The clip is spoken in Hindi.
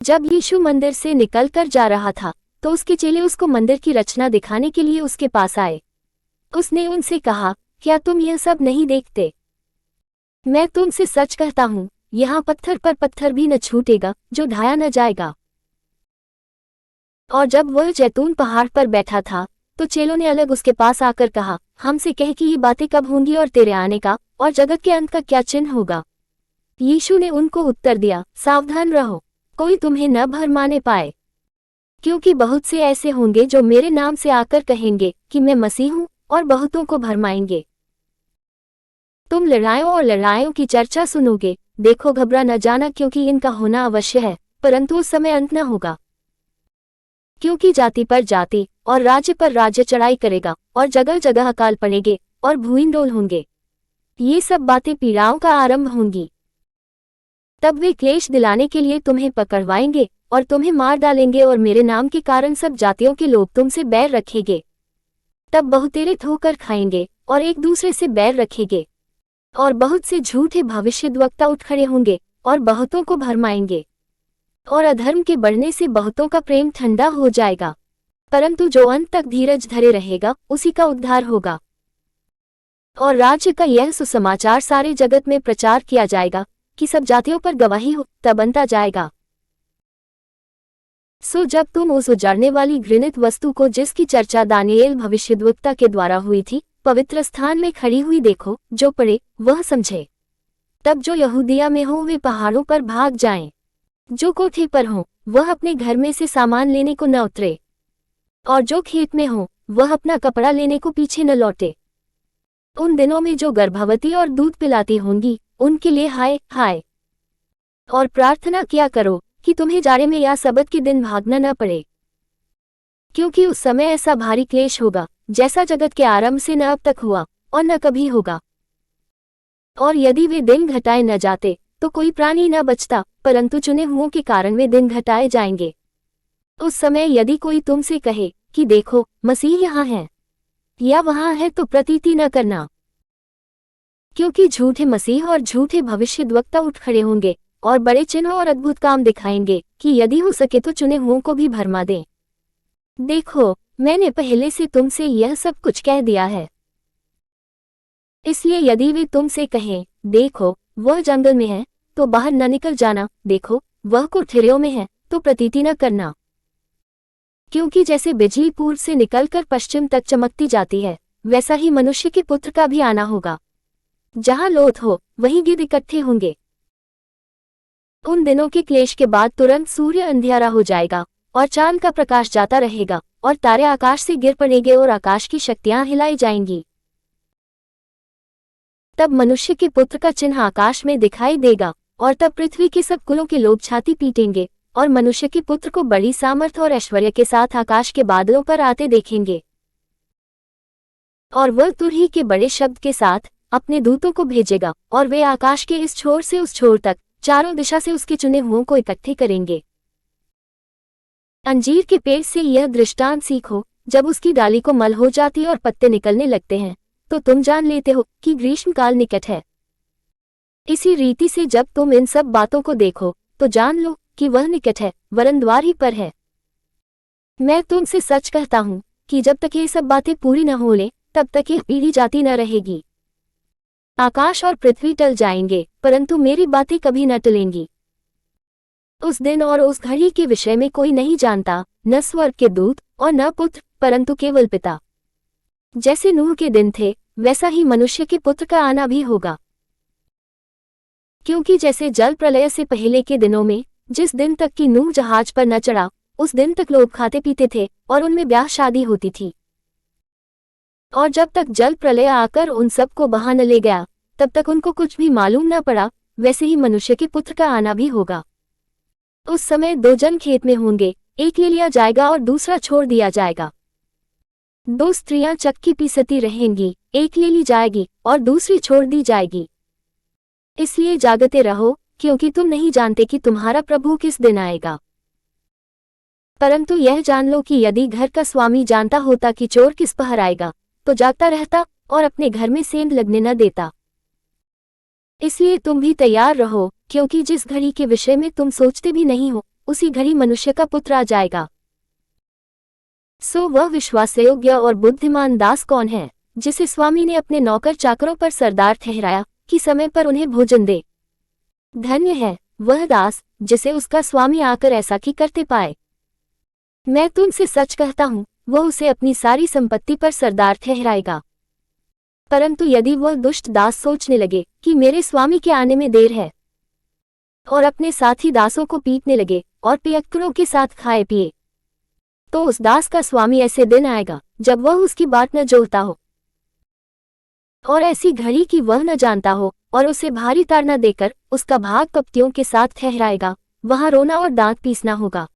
जब यीशु मंदिर से निकलकर जा रहा था तो उसके चेले उसको मंदिर की रचना दिखाने के लिए उसके पास आए। उसने उनसे कहा, क्या तुम यह सब नहीं देखते? मैं तुमसे सच कहता हूँ, यहाँ पत्थर पर पत्थर भी न छूटेगा जो ढाया न जाएगा। और जब वह जैतून पहाड़ पर बैठा था तो चेलों ने अलग उसके पास आकर कहा, हमसे कह कि ये बातें कब होंगी और तेरे आने का और जगत के अंत का क्या चिन्ह होगा? यीशु ने उनको उत्तर दिया, सावधान रहो, कोई तुम्हें न भरमाने पाए, क्योंकि बहुत से ऐसे होंगे जो मेरे नाम से आकर कहेंगे कि मैं मसीह हूँ और बहुतों को भरमाएंगे। तुम लड़ाइयों और लड़ाइयों की चर्चा सुनोगे। देखो, घबरा न जाना, क्योंकि इनका होना अवश्य है, परंतु उस समय अंत न होगा। क्योंकि जाति पर जाति और राज्य पर राज्य चढ़ाई करेगा और जगह जगह अकाल पड़ेंगे और भूइंडोल होंगे। ये सब बातें पीड़ाओं का आरंभ होंगी। तब वे क्लेश दिलाने के लिए तुम्हें पकड़वाएंगे और तुम्हें मार डालेंगे, और मेरे नाम के कारण सब जातियों के लोग तुमसे बैर रखेंगे। तब बहुतेरे ठोकर खाएंगे और एक दूसरे से बैर रखेंगे, और बहुत से झूठे भविष्यद्वक्ता उठ खड़े होंगे और बहुतों को भरमाएंगे। और अधर्म के बढ़ने से बहुतों का प्रेम ठंडा हो जाएगा, परंतु जो अंत तक धीरज धरे रहेगा उसी का उद्धार होगा। और राज्य का यह सुसमाचार सारे जगत में प्रचार किया जाएगा कि सब जातियों पर गवाही हो, तब अंत आ जाएगा। सो जब तुम उस उजाड़ने वाली घृणित वस्तु को, जिसकी चर्चा दानियेल भविष्यद्वक्ता के द्वारा हुई थी, पवित्र स्थान में खड़ी हुई देखो, जो पढ़े वह समझे। तब जो यहूदिया में हो वे पहाड़ों पर भाग जाएं, जो कोठे पर हो वह अपने घर में से सामान लेने को न उतरे, और जो खेत में हो वह अपना कपड़ा लेने को पीछे न लौटे। उन दिनों में जो गर्भवती और दूध पिलाती होंगी उनके लिए हाय हाय। और प्रार्थना किया करो कि तुम्हें जाड़े में या सबत के दिन भागना न पड़े, क्योंकि उस समय ऐसा भारी क्लेश होगा जैसा जगत के आरंभ से न अब तक हुआ और न कभी होगा। और यदि वे दिन घटाए न जाते तो कोई प्राणी न बचता, परंतु चुने हुओं के कारण वे दिन घटाए जाएंगे। उस समय यदि कोई तुमसे कहे कि देखो मसीह यहाँ है या वहाँ है, तो प्रतीति न करना, क्योंकि झूठे मसीह और झूठे भविष्यद्वक्ता उठ खड़े होंगे और बड़े चिन्ह और अद्भुत काम दिखाएंगे कि यदि हो सके तो चुने हुओं को भी भरमा दें। देखो, मैंने पहले से तुमसे यह सब कुछ कह दिया है। इसलिए यदि वे तुमसे कहें, देखो वह जंगल में है, तो बाहर न निकल जाना, देखो वह कोठरियों में है, तो प्रतीति न करना। क्योंकि जैसे बिजली पूर्व से निकलकर पश्चिम तक चमकती जाती है, वैसा ही मनुष्य के पुत्र का भी आना होगा। जहां लोथ हो वहीं गिद्ध इकट्ठे होंगे। उन दिनों के क्लेश के बाद तुरंत सूर्य अंधियारा हो जाएगा और चांद का प्रकाश जाता रहेगा और तारे आकाश से गिर पड़ेंगे और आकाश की शक्तियां हिलाई जाएंगी। तब मनुष्य के पुत्र का चिन्ह आकाश में दिखाई देगा, और तब पृथ्वी के सब कुलों के लोग छाती पीटेंगे और मनुष्य के पुत्र को बड़ी सामर्थ और ऐश्वर्य के साथ आकाश के बादलों पर आते देखेंगे। और वह तुरही के बड़े शब्द के साथ अपने दूतों को भेजेगा, और वे आकाश के इस छोर से उस छोर तक चारों दिशा से उसके चुने हुओं को इकट्ठे करेंगे। अंजीर के पेड़ से यह दृष्टांत सीखो, जब उसकी डाली को मल हो जाती और पत्ते निकलने लगते हैं, तो तुम जान लेते हो कि ग्रीष्मकाल निकट है। इसी रीति से जब तुम इन सब बातों को देखो तो जान लो कि वह निकट है, वरन द्वार ही पर है। मैं तुमसे सच कहता हूँ कि जब तक ये सब बातें पूरी न हो ले, तब तक यह पीढ़ी जाती न रहेगी। आकाश और पृथ्वी टल जाएंगे, परंतु मेरी बातें कभी न टलेंगी। उस दिन और उस घड़ी के विषय में कोई नहीं जानता, न स्वर्ग के दूत और न पुत्र, परंतु केवल पिता। जैसे नूह के दिन थे वैसा ही मनुष्य के पुत्र का आना भी होगा। क्योंकि जैसे जल प्रलय से पहले के दिनों में, जिस दिन तक कि नूह जहाज पर न चढ़ा, उस दिन तक लोग खाते पीते थे और उनमें ब्याह शादी होती थी, और जब तक जल प्रलय आकर उन सब को बहा न ले गया, तब तक उनको कुछ भी मालूम न पड़ा, वैसे ही मनुष्य के पुत्र का आना भी होगा। उस समय दो जन खेत में होंगे, एक ले लिया जाएगा और दूसरा छोड़ दिया जाएगा। दो स्त्रियां चक्की पीसती रहेंगी, एक ले ली जाएगी और दूसरी छोड़ दी जाएगी। इसलिए जागते रहो, क्योंकि तुम नहीं जानते कि तुम्हारा प्रभु किस दिन आएगा। परंतु यह जान लो कि यदि घर का स्वामी जानता होता कि चोर किस पहर आएगा, तो जागता रहता और अपने घर में सेंध लगने न देता। इसलिए तुम भी तैयार रहो, क्योंकि जिस घड़ी के विषय में तुम सोचते भी नहीं हो, उसी घड़ी मनुष्य का पुत्र आ जाएगा। सो वह विश्वासयोग्य और बुद्धिमान दास कौन है जिसे स्वामी ने अपने नौकर चाकरों पर सरदार ठहराया कि समय पर उन्हें भोजन दे। धन्य है वह दास जिसे उसका स्वामी आकर ऐसा की करते पाए। मैं तुमसे सच कहता हूँ, वह उसे अपनी सारी संपत्ति पर सरदार ठहराएगा। परंतु यदि वह दुष्ट दास सोचने लगे कि मेरे स्वामी के आने में देर है और अपने साथी दासों को पीटने लगे और पियक्कड़ों के साथ खाए पिए, तो उस दास का स्वामी ऐसे दिन आएगा जब वह उसकी बात न जोहता हो और ऐसी घड़ी की वह न जानता हो और उसे भारी ताड़ना देकर उसका भाग कपटियों के साथ ठहराएगा। वहां रोना और दांत पीसना होगा।